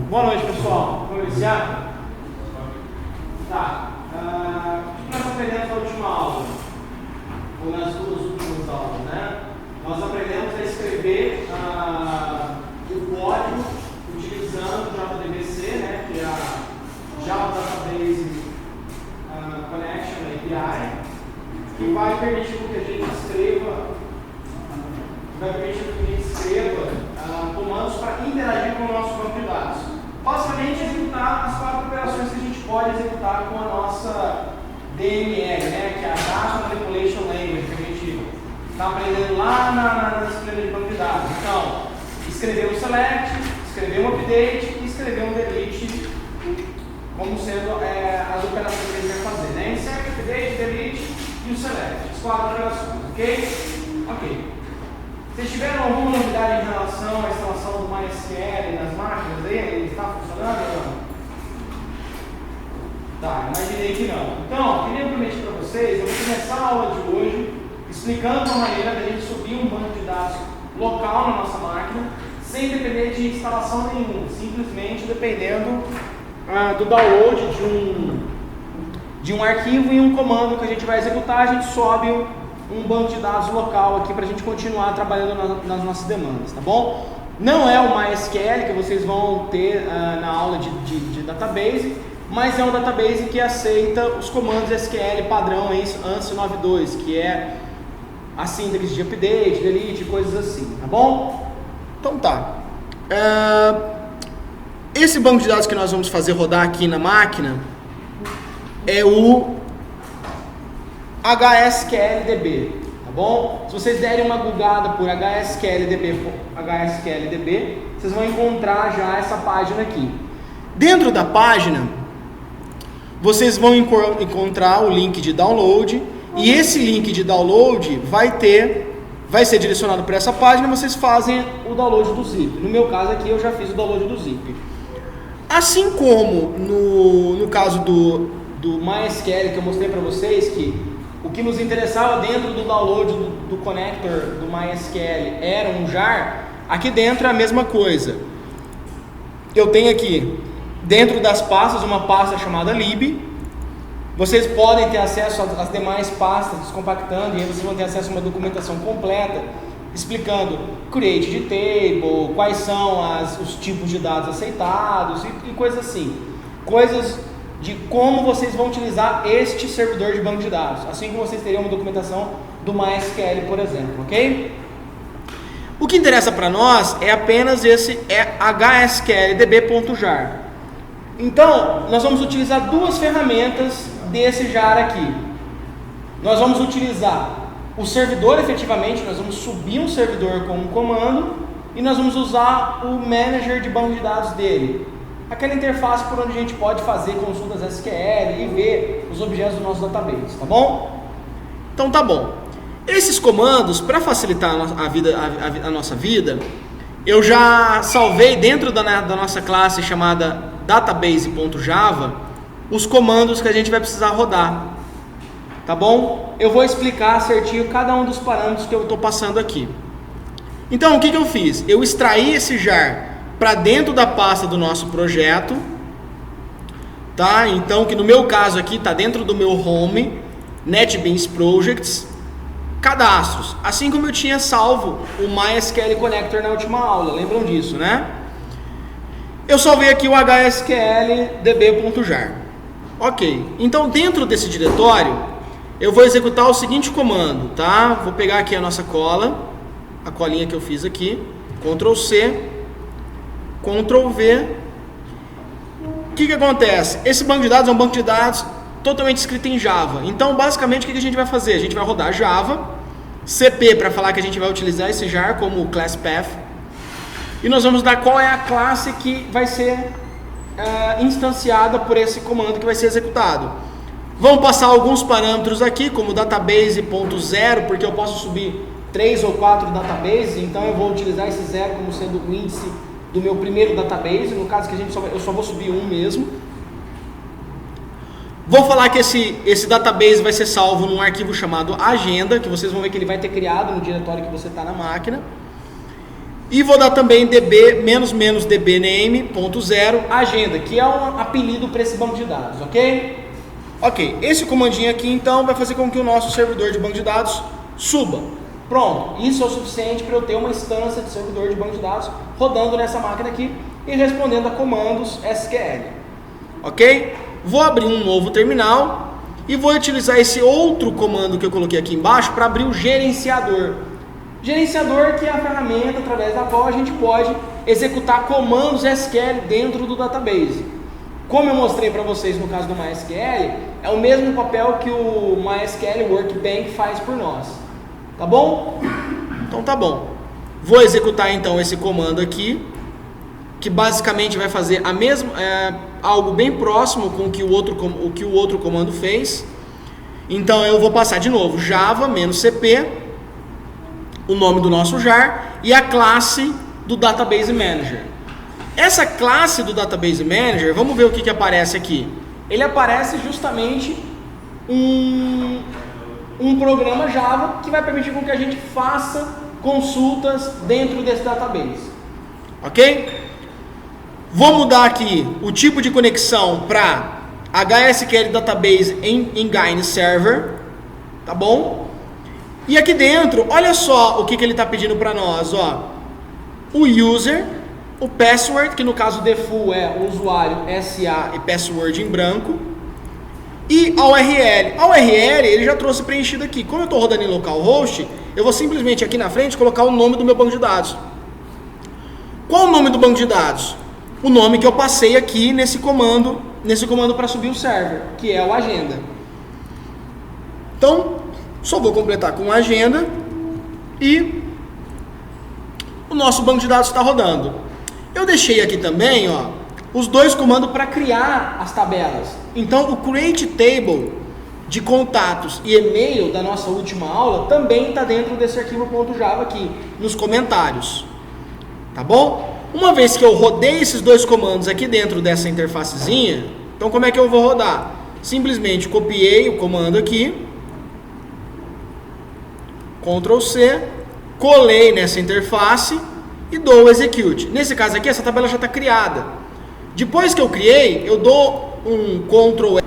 Boa noite, pessoal. Vamos iniciar? Tá. O que nós aprendemos na última aula? Ou nas duas últimas aulas, né? Nós aprendemos a escrever o código utilizando o JDBC, né? Que é a Java Database Connection API, que vai permitir que a gente escreva comandos para interagir com o nosso banco de dados. Basicamente, executar as 4 operações que a gente pode executar com a nossa DML, né, que é a Data Manipulation Language, que a gente está aprendendo lá na disciplina de banco de dados. Então, escrever um select, escrever um update e escrever um delete, como sendo as operações que a gente vai fazer, né? Insert, update, delete e o select. As 4 operações, ok? Ok. Vocês tiveram alguma novidade em relação à instalação do MySQL nas máquinas aí? Ele está funcionando ou não? Tá, imaginei que não. Então, queria prometer para vocês, eu vou começar a aula de hoje explicando uma maneira da gente subir um banco de dados local na nossa máquina, sem depender de instalação nenhuma, simplesmente dependendo do download de um arquivo e um comando que a gente vai executar, a gente sobe um banco de dados local aqui para a gente continuar trabalhando nas nossas demandas, tá bom? Não é o MySQL que vocês vão ter na aula de database, mas é um database que aceita os comandos SQL padrão ANSI 9.2, que é a síntese de update, delete, coisas assim, tá bom? Então tá. Esse banco de dados que nós vamos fazer rodar aqui na máquina é o HSQLDB, tá bom? Se vocês derem uma googada por HSQLDB, vocês vão encontrar já essa página aqui. Dentro da página, vocês vão encontrar o link de download, e esse link de download vai ser direcionado para essa página, vocês fazem o download do zip. No meu caso aqui, eu já fiz o download do zip. Assim como no caso do MySQL, que eu mostrei para vocês, que o que nos interessava dentro do download do connector do MySQL era um jar, aqui dentro é a mesma coisa. Eu tenho aqui, dentro das pastas, uma pasta chamada lib. Vocês podem ter acesso às demais pastas, descompactando, e aí vocês vão ter acesso a uma documentação completa, explicando create de table, quais são os tipos de dados aceitados e coisas assim. Coisas de como vocês vão utilizar este servidor de banco de dados, assim como vocês teriam uma documentação do MySQL, por exemplo, ok? O que interessa para nós é apenas esse hsqldb.jar. Então, nós vamos utilizar 2 ferramentas desse jar aqui. Nós vamos utilizar o servidor efetivamente, nós vamos subir um servidor com um comando, e nós vamos usar o manager de banco de dados dele. Aquela interface por onde a gente pode fazer consultas SQL e ver os objetos do nosso database, tá bom? Então tá bom. Esses comandos, para facilitar a nossa vida, eu já salvei dentro da nossa classe chamada database.java os comandos que a gente vai precisar rodar, tá bom? Eu vou explicar certinho cada um dos parâmetros que eu estou passando aqui. Então o que eu fiz? Eu extraí esse jar para dentro da pasta do nosso projeto, tá? Então, que no meu caso aqui está dentro do meu home, NetBeans Projects, cadastros, assim como eu tinha salvo o MySQL Connector na última aula, lembram disso, né? Eu salvei aqui o hsqldb.jar. Ok, então dentro desse diretório, eu vou executar o seguinte comando, tá? Vou pegar aqui a nossa cola, a colinha que eu fiz aqui, Ctrl C, Ctrl V. O que acontece? Esse banco de dados é um banco de dados totalmente escrito em Java. Então, basicamente, o que a gente vai fazer? A gente vai rodar Java, CP para falar que a gente vai utilizar esse jar como class path, e nós vamos dar qual é a classe que vai ser instanciada por esse comando que vai ser executado. Vamos passar alguns parâmetros aqui, como database.0, porque eu posso subir 3 ou 4 databases, então eu vou utilizar esse 0 como sendo o índice do meu primeiro database, no caso que eu só vou subir um mesmo. Vou falar que esse database vai ser salvo num arquivo chamado agenda, que vocês vão ver que ele vai ter criado no diretório que você está na máquina. E vou dar também db -dbname.0 agenda, que é um apelido para esse banco de dados, ok? Ok, esse comandinho aqui então vai fazer com que o nosso servidor de banco de dados suba. Pronto, isso é o suficiente para eu ter uma instância de servidor de banco de dados rodando nessa máquina aqui e respondendo a comandos SQL. Ok? Vou abrir um novo terminal e vou utilizar esse outro comando que eu coloquei aqui embaixo para abrir o gerenciador. Gerenciador, que é a ferramenta através da qual a gente pode executar comandos SQL dentro do database. Como eu mostrei para vocês no caso do MySQL, é o mesmo papel que o MySQL Workbench faz por nós. Tá bom? Então tá bom. Vou executar então esse comando aqui, que basicamente vai fazer a mesma, algo bem próximo com o que o outro comando fez. Então eu vou passar de novo java -cp, o nome do nosso jar e a classe do Database Manager. Essa classe do Database Manager, vamos ver o que aparece aqui. Ele aparece justamente um programa Java que vai permitir com que a gente faça consultas dentro desse database. Ok? Vou mudar aqui o tipo de conexão para HSQL Database Engine Server, tá bom? E aqui dentro, olha só o que ele está pedindo para nós, ó. O user, o password, que no caso default é o usuário SA e password em branco, e a URL. A URL ele já trouxe preenchido aqui. Como eu estou rodando em localhost, eu vou simplesmente aqui na frente colocar o nome do meu banco de dados. Qual o nome do banco de dados? O nome que eu passei aqui nesse comando para subir o server, que é o agenda. Então, só vou completar com agenda e o nosso banco de dados está rodando. Eu deixei aqui também, ó, os dois comandos para criar as tabelas. Então, o create table de contatos e e-mail da nossa última aula também está dentro desse arquivo .java aqui, nos comentários. Tá bom? Uma vez que eu rodei esses dois comandos aqui dentro dessa interfacezinha, então como é que eu vou rodar? Simplesmente copiei o comando aqui, Ctrl C, colei nessa interface e dou o execute. Nesse caso aqui, essa tabela já está criada. Depois que eu criei, eu dou um Ctrl